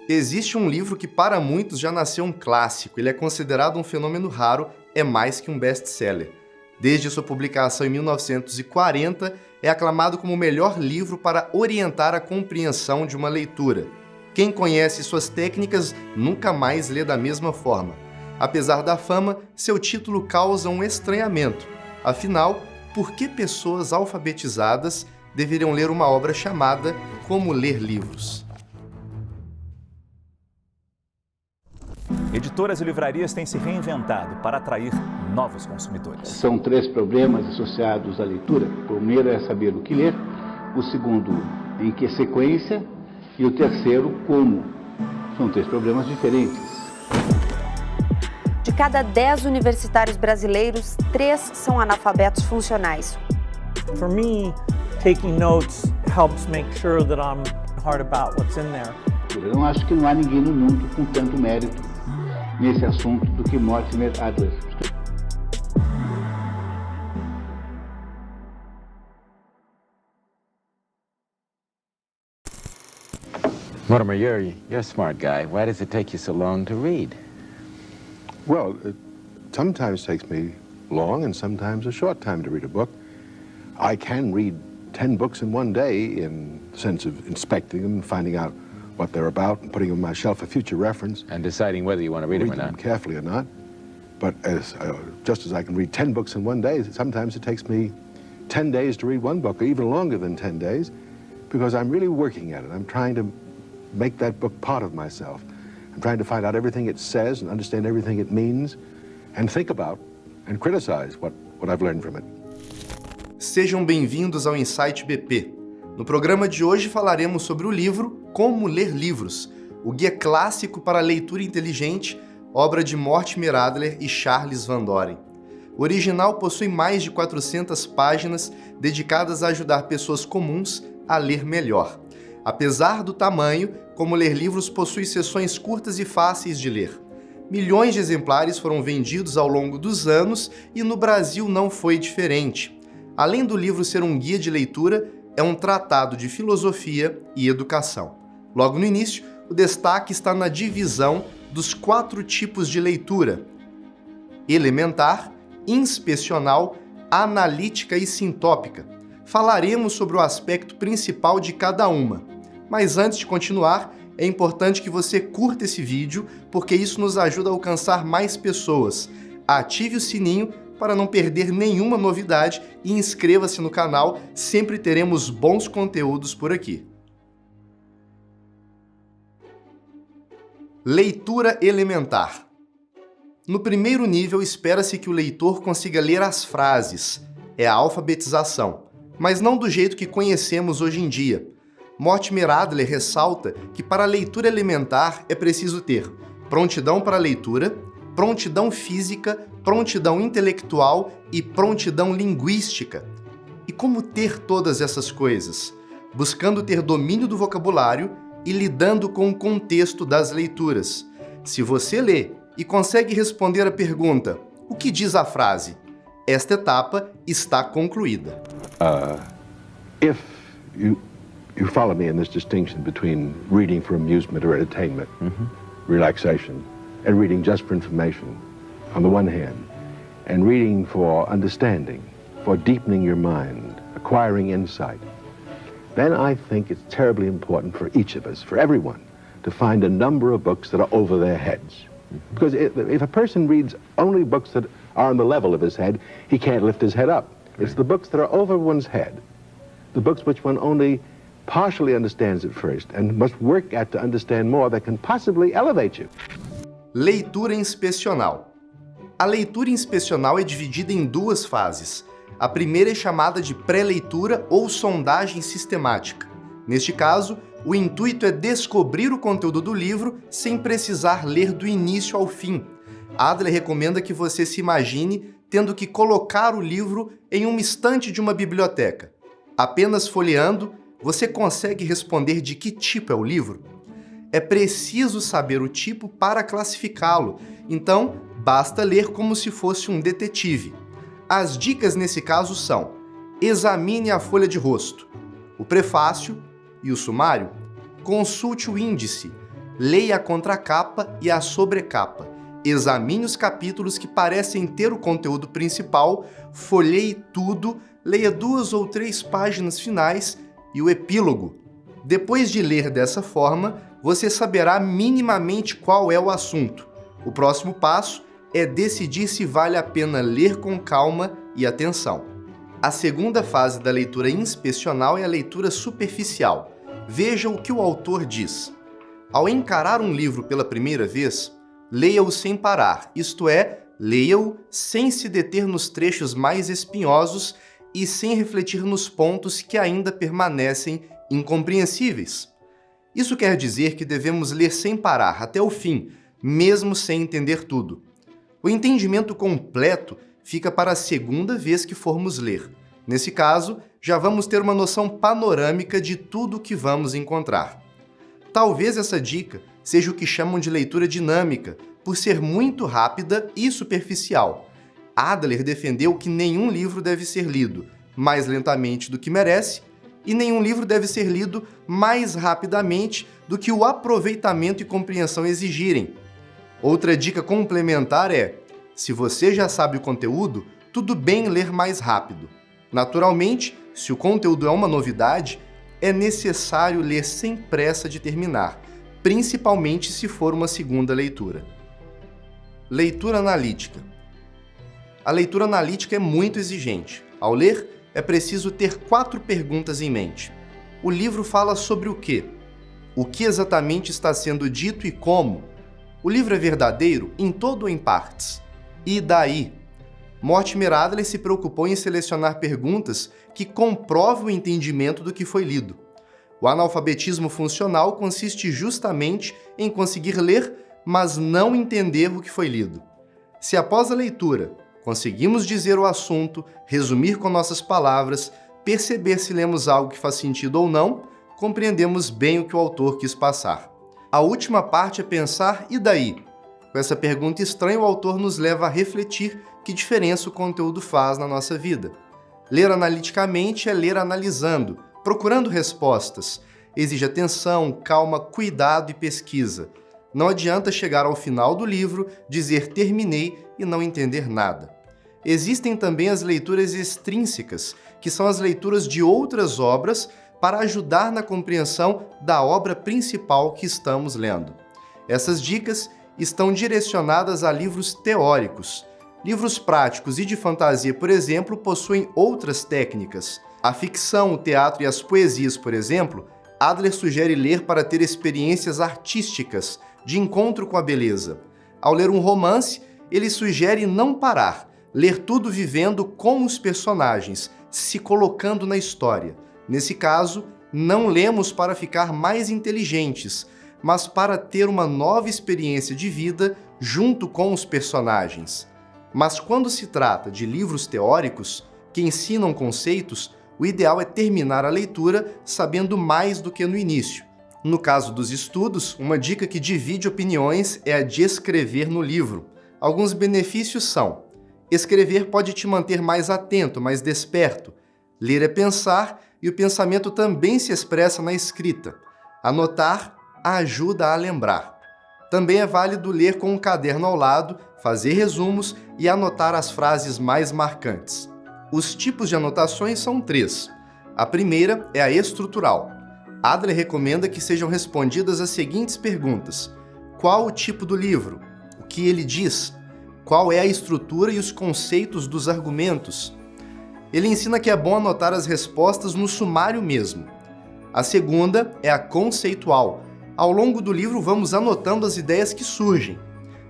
Existe um livro que para muitos já nasceu um clássico, ele é considerado um fenômeno raro, é mais que um best-seller. Desde sua publicação em 1940, é aclamado como o melhor livro para orientar a compreensão de uma leitura. Quem conhece suas técnicas nunca mais lê da mesma forma. Apesar da fama, seu título causa um estranhamento. Afinal, por que pessoas alfabetizadas deveriam ler uma obra chamada Como Ler Livros? Editoras e livrarias têm se reinventado para atrair novos consumidores. São 3 problemas associados à leitura. O primeiro é saber o que ler, o segundo, em que sequência, e o terceiro, como. São 3 problemas diferentes. De cada 10 universitários brasileiros, 3 são analfabetos funcionais. For me, taking notes helps make sure that I'm hard about what's in there. Eu não acho que não há ninguém no mundo com tanto mérito nesse assunto do que Mortimer Adler. Mortimer, you're a smart guy. Why does it take you so long to read? Well, it sometimes takes me long and sometimes a short time to read a book. I can read 10 books in one day in the sense of inspecting them, finding out what they're about and putting them on my shelf for future reference. And deciding whether you want to read them or not. Carefully or not. But just as I can read 10 books in one day, sometimes it takes me 10 days to read one book, or even longer than 10 days, because I'm really working at it. I'm trying to make that book part of myself. I'm trying to find out everything it says and understand everything it means and think about and criticize what I've learned from it. Sejam bem-vindos ao Insight BP. No programa de hoje falaremos sobre o livro Como Ler Livros, o guia clássico para a leitura inteligente, obra de Mortimer Adler e Charles Van Doren. O original possui mais de 400 páginas dedicadas a ajudar pessoas comuns a ler melhor. Apesar do tamanho, Como Ler Livros possui seções curtas e fáceis de ler. Milhões de exemplares foram vendidos ao longo dos anos e no Brasil não foi diferente. Além do livro ser um guia de leitura, é um tratado de filosofia e educação. Logo no início, o destaque está na divisão dos 4 tipos de leitura: elementar, inspecional, analítica e sintópica. Falaremos sobre o aspecto principal de cada uma. Mas antes de continuar, é importante que você curta esse vídeo, porque isso nos ajuda a alcançar mais pessoas. Ative o sininho para não perder nenhuma novidade e inscreva-se no canal, sempre teremos bons conteúdos por aqui. Leitura elementar. No primeiro nível, espera-se que o leitor consiga ler as frases. É a alfabetização, mas não do jeito que conhecemos hoje em dia. Mortimer Adler ressalta que para a leitura elementar é preciso ter prontidão para a leitura, prontidão física, prontidão intelectual e prontidão linguística. E como ter todas essas coisas? Buscando ter domínio do vocabulário e lidando com o contexto das leituras. Se você lê e consegue responder a pergunta, o que diz a frase? Esta etapa está concluída. If you follow me in this distinction between reading for amusement or entertainment, relaxation, and reading just for information, on the one hand, and reading for understanding, for deepening your mind, acquiring insight, then I think it's terribly important for each of us, for everyone, to find a number of books that are over their heads. Because if a person reads only books that are on the level of his head, he can't lift his head up. It's the books that are over one's head, the books which one only partially understands at first and must work at to understand more, that can possibly elevate you. Leitura inspecional. A leitura inspecional é dividida em 2 fases. A primeira é chamada de pré-leitura ou sondagem sistemática. Neste caso, o intuito é descobrir o conteúdo do livro sem precisar ler do início ao fim. Adler recomenda que você se imagine tendo que colocar o livro em uma estante de uma biblioteca. Apenas folheando, você consegue responder de que tipo é o livro? É preciso saber o tipo para classificá-lo, então basta ler como se fosse um detetive. As dicas nesse caso são: examine a folha de rosto, o prefácio e o sumário, consulte o índice, leia a contracapa e a sobrecapa. Examine os capítulos que parecem ter o conteúdo principal, folheie tudo, leia 2 ou 3 páginas finais e o epílogo. Depois de ler dessa forma, você saberá minimamente qual é o assunto. O próximo passo é decidir se vale a pena ler com calma e atenção. A segunda fase da leitura inspecional é a leitura superficial. Veja o que o autor diz. Ao encarar um livro pela primeira vez, leia-o sem parar, isto é, leia-o sem se deter nos trechos mais espinhosos e sem refletir nos pontos que ainda permanecem incompreensíveis. Isso quer dizer que devemos ler sem parar até o fim, mesmo sem entender tudo. O entendimento completo fica para a segunda vez que formos ler. Nesse caso, já vamos ter uma noção panorâmica de tudo o que vamos encontrar. Talvez essa dica seja o que chamam de leitura dinâmica, por ser muito rápida e superficial. Adler defendeu que nenhum livro deve ser lido mais lentamente do que merece e nenhum livro deve ser lido mais rapidamente do que o aproveitamento e compreensão exigirem. Outra dica complementar é: se você já sabe o conteúdo, tudo bem ler mais rápido. Naturalmente, se o conteúdo é uma novidade, é necessário ler sem pressa de terminar, principalmente se for uma segunda leitura. Leitura analítica. A leitura analítica é muito exigente. Ao ler, é preciso ter 4 perguntas em mente. O livro fala sobre o quê? O que exatamente está sendo dito e como? O livro é verdadeiro em todo ou em partes? E daí? Mortimer Adler se preocupou em selecionar perguntas que comprovam o entendimento do que foi lido. O analfabetismo funcional consiste justamente em conseguir ler, mas não entender o que foi lido. Se após a leitura conseguimos dizer o assunto, resumir com nossas palavras, perceber se lemos algo que faz sentido ou não, compreendemos bem o que o autor quis passar. A última parte é pensar e daí? Com essa pergunta estranha, o autor nos leva a refletir que diferença o conteúdo faz na nossa vida. Ler analiticamente é ler analisando, procurando respostas. Exige atenção, calma, cuidado e pesquisa. Não adianta chegar ao final do livro, dizer terminei e não entender nada. Existem também as leituras extrínsecas, que são as leituras de outras obras para ajudar na compreensão da obra principal que estamos lendo. Essas dicas estão direcionadas a livros teóricos. Livros práticos e de fantasia, por exemplo, possuem outras técnicas. A ficção, o teatro e as poesias, por exemplo, Adler sugere ler para ter experiências artísticas, de encontro com a beleza. Ao ler um romance, ele sugere não parar, ler tudo vivendo com os personagens, se colocando na história. Nesse caso, não lemos para ficar mais inteligentes, mas para ter uma nova experiência de vida junto com os personagens. Mas quando se trata de livros teóricos, que ensinam conceitos, o ideal é terminar a leitura sabendo mais do que no início. No caso dos estudos, uma dica que divide opiniões é a de escrever no livro. Alguns benefícios são: escrever pode te manter mais atento, mais desperto. Ler é pensar e o pensamento também se expressa na escrita. Anotar ajuda a lembrar. Também é válido ler com um caderno ao lado, fazer resumos e anotar as frases mais marcantes. Os tipos de anotações são 3. A primeira é a estrutural. Adler recomenda que sejam respondidas as seguintes perguntas: qual o tipo do livro? O que ele diz? Qual é a estrutura e os conceitos dos argumentos? Ele ensina que é bom anotar as respostas no sumário mesmo. A segunda é a conceitual. Ao longo do livro vamos anotando as ideias que surgem.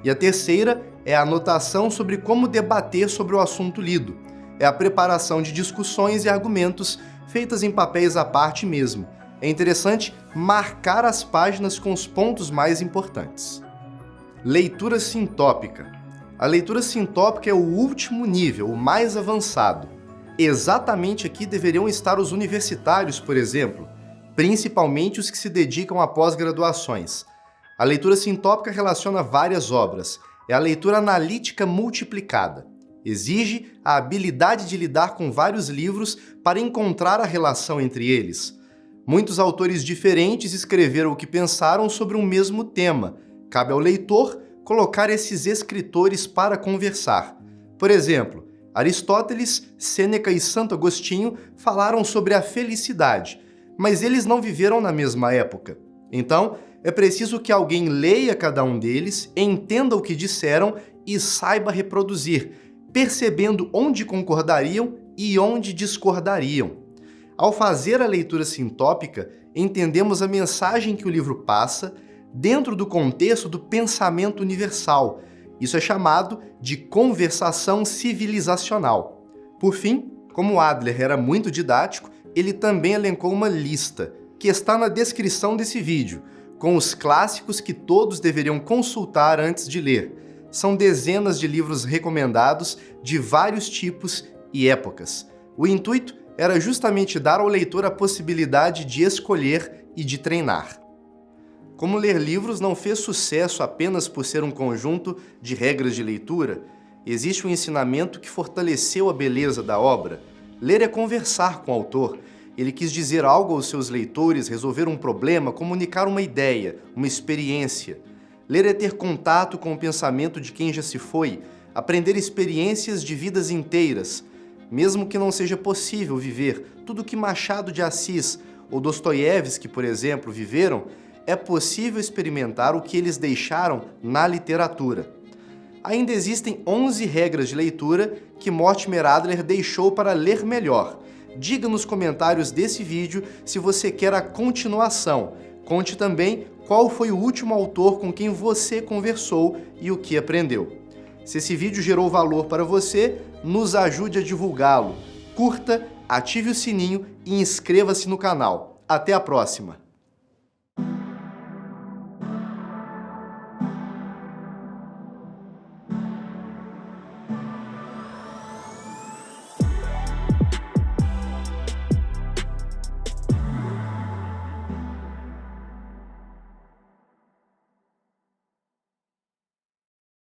E a terceira é a anotação sobre como debater sobre o assunto lido. É a preparação de discussões e argumentos feitas em papéis à parte mesmo. É interessante marcar as páginas com os pontos mais importantes. Leitura sintópica. A leitura sintópica é o último nível, o mais avançado. Exatamente aqui deveriam estar os universitários, por exemplo, principalmente os que se dedicam a pós-graduações. A leitura sintópica relaciona várias obras. É a leitura analítica multiplicada. Exige a habilidade de lidar com vários livros para encontrar a relação entre eles. Muitos autores diferentes escreveram o que pensaram sobre um mesmo tema. Cabe ao leitor colocar esses escritores para conversar. Por exemplo, Aristóteles, Sêneca e Santo Agostinho falaram sobre a felicidade, mas eles não viveram na mesma época. Então, é preciso que alguém leia cada um deles, entenda o que disseram e saiba reproduzir, percebendo onde concordariam e onde discordariam. Ao fazer a leitura sintópica, entendemos a mensagem que o livro passa dentro do contexto do pensamento universal. Isso é chamado de conversação civilizacional. Por fim, como Adler era muito didático, ele também elencou uma lista, que está na descrição desse vídeo, com os clássicos que todos deveriam consultar antes de ler. São dezenas de livros recomendados de vários tipos e épocas. O intuito era justamente dar ao leitor a possibilidade de escolher e de treinar. Como ler livros não fez sucesso apenas por ser um conjunto de regras de leitura, existe um ensinamento que fortaleceu a beleza da obra. Ler é conversar com o autor. Ele quis dizer algo aos seus leitores, resolver um problema, comunicar uma ideia, uma experiência. Ler é ter contato com o pensamento de quem já se foi, aprender experiências de vidas inteiras. Mesmo que não seja possível viver tudo o que Machado de Assis ou Dostoiévski, por exemplo, viveram, é possível experimentar o que eles deixaram na literatura. Ainda existem 11 regras de leitura que Mortimer Adler deixou para ler melhor. Diga nos comentários desse vídeo se você quer a continuação. Conte também qual foi o último autor com quem você conversou e o que aprendeu. Se esse vídeo gerou valor para você, nos ajude a divulgá-lo. Curta, ative o sininho e inscreva-se no canal. Até a próxima!